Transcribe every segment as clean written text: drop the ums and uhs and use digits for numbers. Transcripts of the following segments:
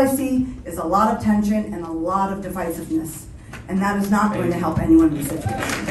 I see is a lot of tension and a lot of divisiveness. And that is not going to help anyone in this situation.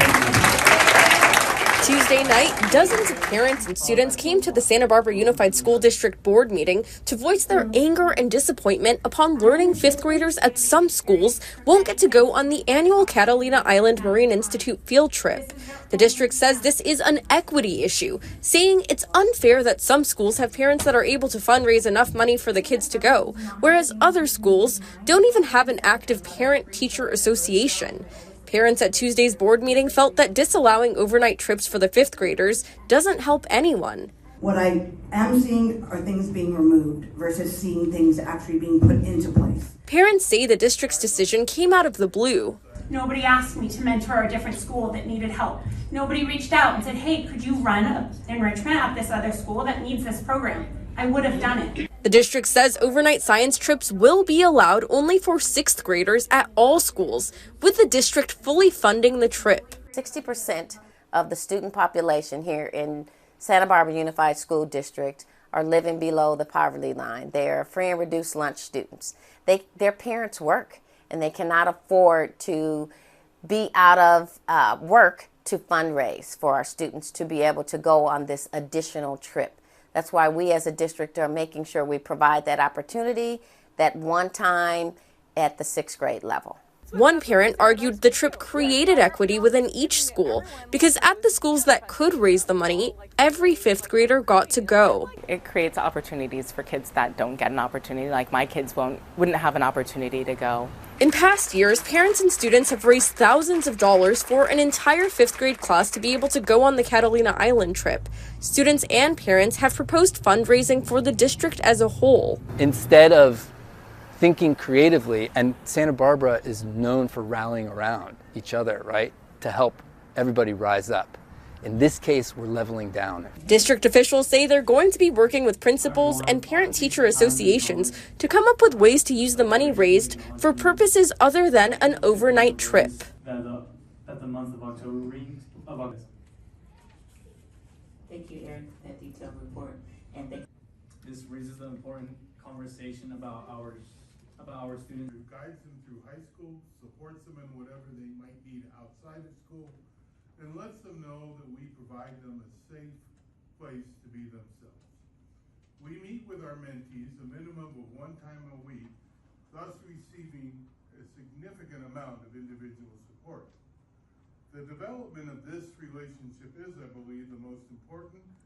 Tuesday night, dozens of parents and students came to the Santa Barbara Unified School District Board meeting to voice their anger and disappointment upon learning fifth graders at some schools won't get to go on the annual Catalina Island Marine Institute field trip. The district says this is an equity issue, saying it's unfair that some schools have parents that are able to fundraise enough money for the kids to go, whereas other schools don't even have an active parent-teacher association. Parents at Tuesday's board meeting felt that disallowing overnight trips for the fifth graders doesn't help anyone. What I am seeing are things being removed versus seeing things actually being put into place. Parents say the district's decision came out of the blue. Nobody asked me to mentor a different school that needed help. Nobody reached out and said, hey, could you run an enrichment at this other school that needs this program? I would have done it. The district says overnight science trips will be allowed only for sixth graders at all schools, with the district fully funding the trip. 60% of the student population here in Santa Barbara Unified School District are living below the poverty line. They're free and reduced lunch students. Their parents work, and they cannot afford to be out of work to fundraise for our students to be able to go on this additional trip. That's why we as a district are making sure we provide that opportunity, that one time at the sixth grade level. One parent argued the trip created equity within each school because at the schools that could raise the money, every fifth grader got to go. It creates opportunities for kids that don't get an opportunity, like my kids wouldn't have an opportunity to go. In past years, parents and students have raised thousands of dollars for an entire fifth grade class to be able to go on the Catalina Island trip. Students and parents have proposed fundraising for the district as a whole. Instead of thinking creatively, and Santa Barbara is known for rallying around each other, right, to help everybody rise up. In this case, we're leveling down. District officials say they're going to be working with principals and parent-teacher associations to come up with ways to use the money raised for purposes other than an overnight trip. That the month of October August. Thank you, Eric, for that detailed report. And this raises an important conversation about our students. It guides them through high school, supports them in whatever they might need outside of school, and lets them know that we provide them a safe place to be themselves. We meet with our mentees a minimum of one time a week, thus receiving a significant amount of individual support. The development of this relationship is, I believe, the most important